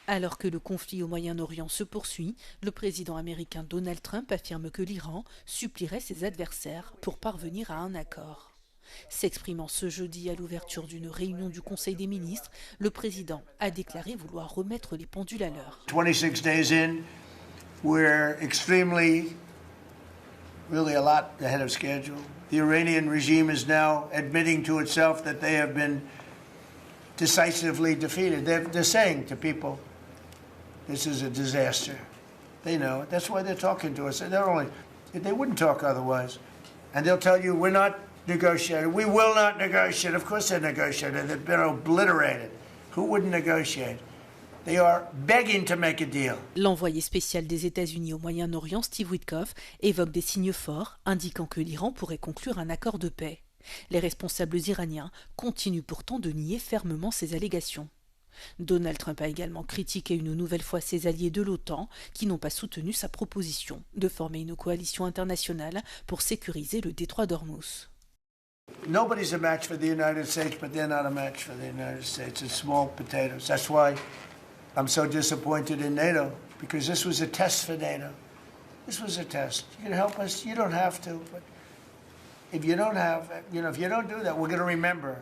Alors que le conflit au Moyen-Orient se poursuit, le président américain Donald Trump affirme que l'Iran supplierait ses adversaires pour parvenir à un accord. S'exprimant ce jeudi à l'ouverture d'une réunion du Conseil des ministres, le président a déclaré vouloir remettre les pendules à l'heure. 26 days in, we're really a lot ahead of schedule. The Iranian regime is now admitting to itself that they have been decisively defeated. They're saying to people, this is a disaster. They know it. That's why they're talking to us. They wouldn't talk otherwise. And they'll tell you, we're not negotiating. We will not negotiate. Of course they're negotiating. They've been obliterated. Who wouldn't negotiate? They are begging to make a deal. L'envoyé spécial des États-Unis au Moyen-Orient, Steve Witkoff, évoque des signes forts indiquant que l'Iran pourrait conclure un accord de paix. Les responsables iraniens continuent pourtant de nier fermement ces allégations. Donald Trump a également critiqué une nouvelle fois ses alliés de l'OTAN qui n'ont pas soutenu sa proposition de former une coalition internationale pour sécuriser le détroit d'Ormuz. Nobody's a match for the United States, but they're not a match for the United States. It's small potatoes. That's why I'm so disappointed in NATO, because this was a test for NATO. This was a test. You can help us. You don't have to, but if you don't have, if you don't do that, we're going to remember.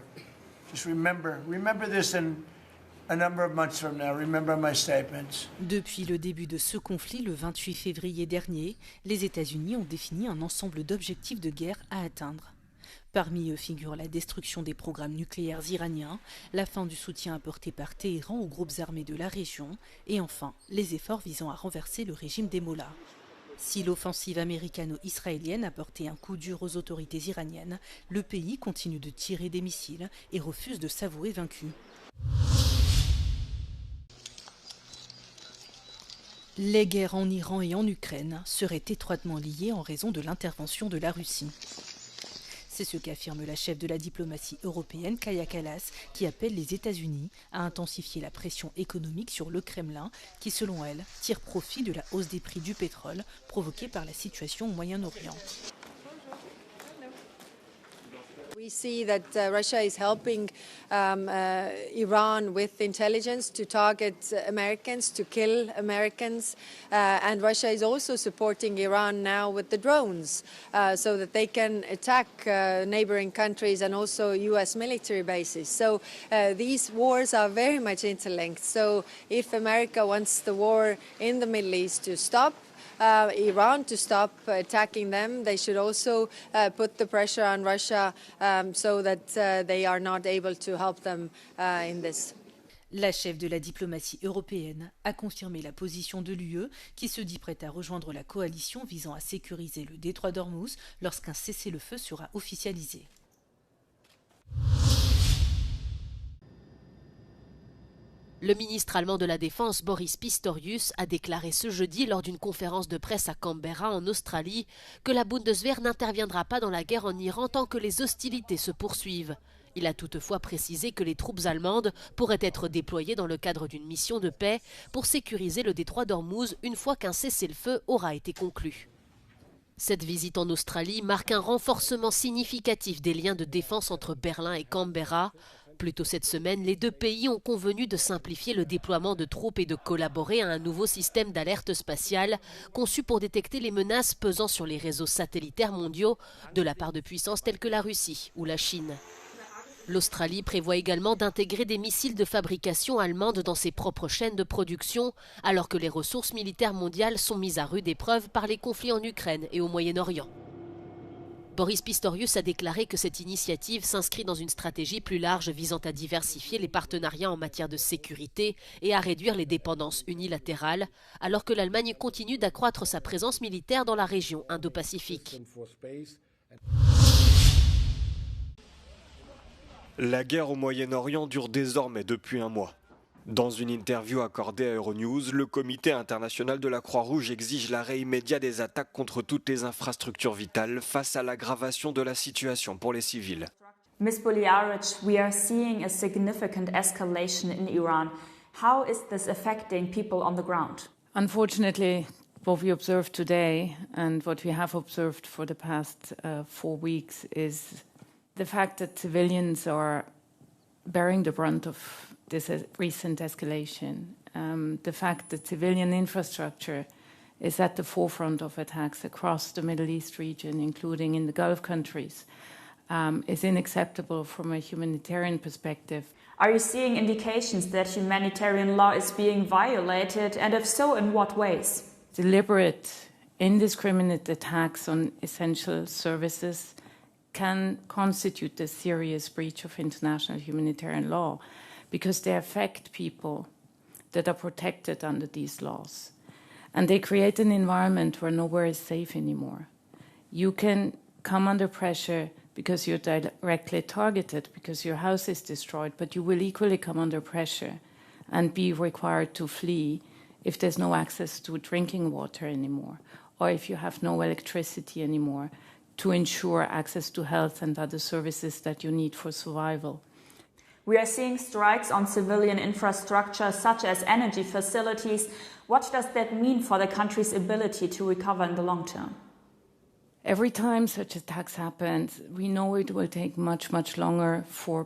Just remember this in a number of months from now. Remember my statements. Depuis le début de ce conflit, le 28 février dernier, les États-Unis ont défini un ensemble d'objectifs de guerre à atteindre. Parmi eux figure la destruction des programmes nucléaires iraniens, la fin du soutien apporté par Téhéran aux groupes armés de la région et enfin les efforts visant à renverser le régime des mollahs. Si l'offensive américano-israélienne a porté un coup dur aux autorités iraniennes, le pays continue de tirer des missiles et refuse de s'avouer vaincu. Les guerres en Iran et en Ukraine seraient étroitement liées en raison de l'intervention de la Russie. C'est ce qu'affirme la chef de la diplomatie européenne, Kaja Kallas, qui appelle les États-Unis à intensifier la pression économique sur le Kremlin, qui, selon elle, tire profit de la hausse des prix du pétrole provoquée par la situation au Moyen-Orient. We see that Russia is helping Iran with intelligence to target Americans, to kill Americans, and Russia is also supporting Iran now with the drones so that they can attack neighboring countries and also US military bases. So these wars are very much interlinked. So if America wants the war in the Middle East to stop, Iran to stop attacking them, they should also put the pressure on Russia so that they are not able to help them in this. La chef de la diplomatie européenne a confirmé la position de l'UE qui se dit prête à rejoindre la coalition visant à sécuriser le détroit d'Ormuz lorsqu'un cessez-le-feu sera officialisé. Le ministre allemand de la Défense, Boris Pistorius, a déclaré ce jeudi lors d'une conférence de presse à Canberra, en Australie, que la Bundeswehr n'interviendra pas dans la guerre en Iran tant que les hostilités se poursuivent. Il a toutefois précisé que les troupes allemandes pourraient être déployées dans le cadre d'une mission de paix pour sécuriser le détroit d'Ormuz une fois qu'un cessez-le-feu aura été conclu. Cette visite en Australie marque un renforcement significatif des liens de défense entre Berlin et Canberra. Plus tôt cette semaine, les deux pays ont convenu de simplifier le déploiement de troupes et de collaborer à un nouveau système d'alerte spatiale conçu pour détecter les menaces pesant sur les réseaux satellitaires mondiaux de la part de puissances telles que la Russie ou la Chine. L'Australie prévoit également d'intégrer des missiles de fabrication allemande dans ses propres chaînes de production, alors que les ressources militaires mondiales sont mises à rude épreuve par les conflits en Ukraine et au Moyen-Orient. Boris Pistorius a déclaré que cette initiative s'inscrit dans une stratégie plus large visant à diversifier les partenariats en matière de sécurité et à réduire les dépendances unilatérales, alors que l'Allemagne continue d'accroître sa présence militaire dans la région Indo-Pacifique. La guerre au Moyen-Orient dure désormais depuis un mois. Dans une interview accordée à Euronews, le Comité international de la Croix-Rouge exige l'arrêt immédiat des attaques contre toutes les infrastructures vitales face à l'aggravation de la situation pour les civils. Ms. Boliaric, we are seeing a significant escalation in Iran. How is this affecting people on the ground? Unfortunately, what we observed today and what we have observed for the past 4 weeks is the fact that civilians are bearing the brunt of this recent escalation. the fact that civilian infrastructure is at the forefront of attacks across the Middle East region, including in the Gulf countries, is unacceptable from a humanitarian perspective. Are you seeing indications that humanitarian law is being violated, and if so, in what ways? Deliberate, indiscriminate attacks on essential services can constitute a serious breach of international humanitarian law because they affect people that are protected under these laws. And they create an environment where nowhere is safe anymore. You can come under pressure because you're directly targeted, because your house is destroyed, but you will equally come under pressure and be required to flee if there's no access to drinking water anymore, or if you have no electricity anymore to ensure access to health and other services that you need for survival. We are seeing strikes on civilian infrastructure, such as energy facilities. What does that mean for the country's ability to recover in the long term? Every time such attacks happen, we know it will take much, much longer for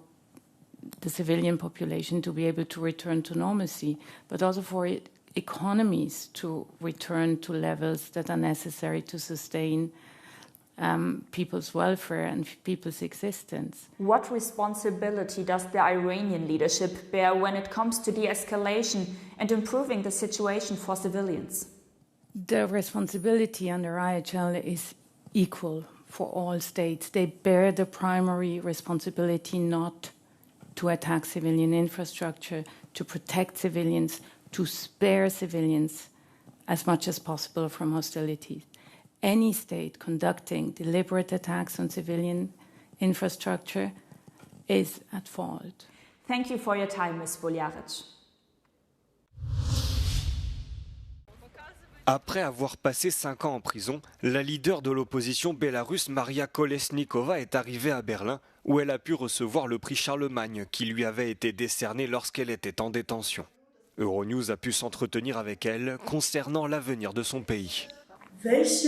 the civilian population to be able to return to normalcy, but also for economies to return to levels that are necessary to sustain people's welfare and people's existence. What responsibility does the Iranian leadership bear when it comes to de-escalation and improving the situation for civilians? The responsibility under IHL is equal for all states. They bear the primary responsibility not to attack civilian infrastructure, to protect civilians, to spare civilians as much as possible from hostilities. Any state conducting deliberate attacks on civilian infrastructure is at fault. Thank you for your time, Ms. Boljaric. Après avoir passé 5 ans en prison, la leader de l'opposition bélarusse Maria Kolesnikova est arrivée à Berlin, où elle a pu recevoir le prix Charlemagne qui lui avait été décerné lorsqu'elle était en détention. Euronews a pu s'entretenir avec elle concernant l'avenir de son pays. Welche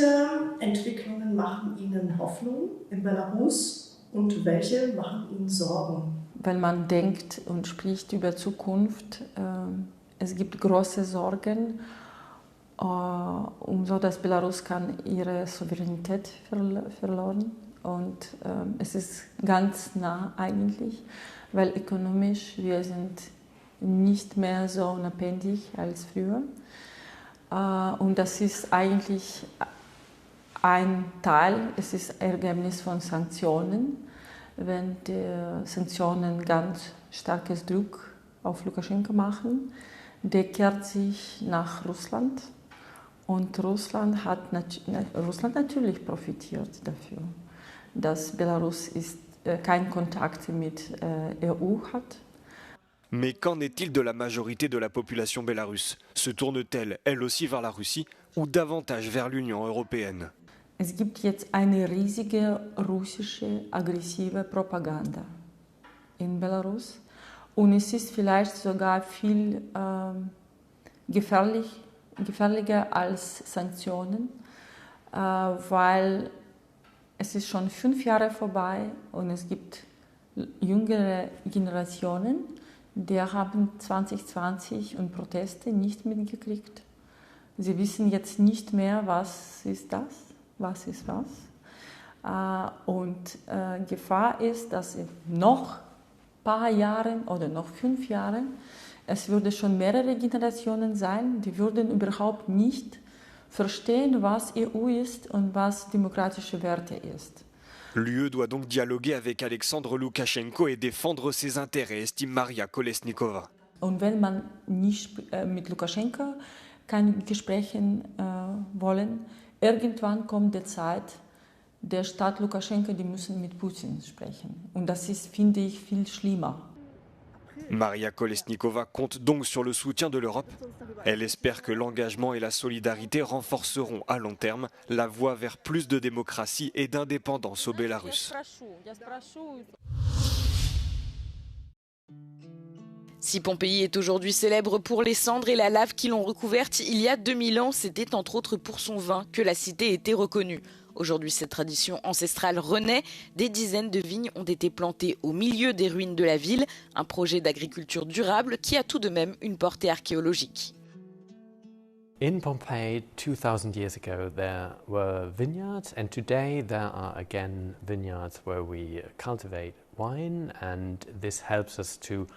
Entwicklungen machen Ihnen Hoffnung in Belarus und welche machen Ihnen Sorgen? Wenn man denkt und spricht über Zukunft, es gibt große Sorgen, so dass Belarus kann ihre Souveränität verloren und es ist ganz nah eigentlich, weil ökonomisch wir sind nicht mehr so unabhängig als früher. Und das ist eigentlich ein Teil, es ist Ergebnis von Sanktionen. Wenn die Sanktionen ganz starkes Druck auf Lukaschenko machen, der kehrt sich nach Russland. Und Russland hat natürlich profitiert dafür, dass Belarus keinen Kontakt mit EU hat. Mais qu'en est-il de la majorité de la population bélarusse? Se tourne-t-elle, elle aussi, vers la Russie ou davantage vers l'Union européenne? Es gibt jetzt eine riesige russische aggressive Propaganda in Belarus und es ist vielleicht sogar viel gefährlicher als Sanktionen, weil es ist schon 5 Jahre vorbei und es gibt jüngere Generationen, die haben 2020 und Proteste nicht mitgekriegt. Sie wissen jetzt nicht mehr, was ist das, was ist was. Und Gefahr ist, dass in noch ein paar Jahren oder noch 5 Jahren, es würde schon mehrere Generationen sein, die würden überhaupt nicht verstehen, was EU ist und was demokratische Werte ist. L'UE doit donc dialoguer avec Alexandre Loukachenko et défendre ses intérêts, estime Maria Kolesnikova. Und wenn man nicht mit Lukaschenko keine Gespräche wollen, irgendwann kommt die Zeit, der Staat Lukaschenko, die müssen mit Putin sprechen. Und das ist, finde ich, viel schlimmer. Maria Kolesnikova compte donc sur le soutien de l'Europe. Elle espère que l'engagement et la solidarité renforceront à long terme la voie vers plus de démocratie et d'indépendance au Bélarus. Si Pompeii est aujourd'hui célèbre pour les cendres et la lave qui l'ont recouverte, il y a 2000 ans, c'était entre autres pour son vin que la cité était reconnue. Aujourd'hui, cette tradition ancestrale renaît. Des dizaines de vignes ont été plantées au milieu des ruines de la ville, un projet d'agriculture durable qui a tout de même une portée archéologique. In Pompeii, 2000 years ago, there were vineyards, and today there are again vineyards where we cultivate wine, and this helps us to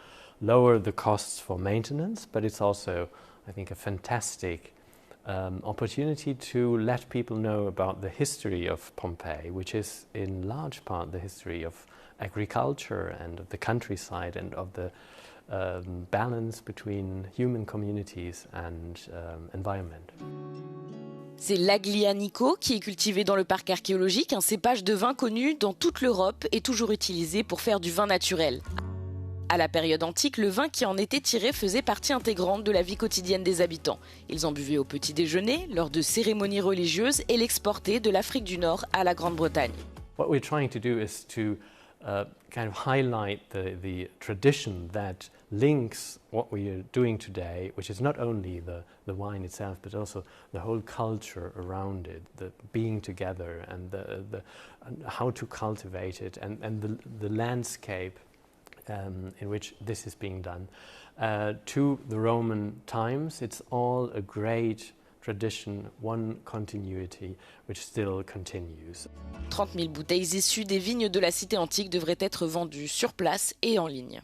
lower the costs for maintenance, but it's also, I think, a fantastic opportunity to let people know about the history of Pompeii, which is in large part the history of agriculture and of the countryside and of the balance between human communities and environment. C'est l'Aglianico qui est cultivé dans le parc archéologique, un cépage de vin connu dans toute l'Europe et toujours utilisé pour faire du vin naturel. À la période antique, le vin qui en était tiré faisait partie intégrante de la vie quotidienne des habitants. Ils en buvaient au petit déjeuner, lors de cérémonies religieuses et l'exportaient de l'Afrique du Nord à la Grande-Bretagne. What we're trying to do is to kind of highlight the tradition that links what we are doing today, which is not only the wine itself, but also the whole culture around it, the being together and the how to cultivate it and the landscape in which this is being done. To the Roman times, it's all a great tradition, one continuity, which still continues. 30 000 bouteilles issues des vignes de la cité antique devraient être vendues sur place et en ligne.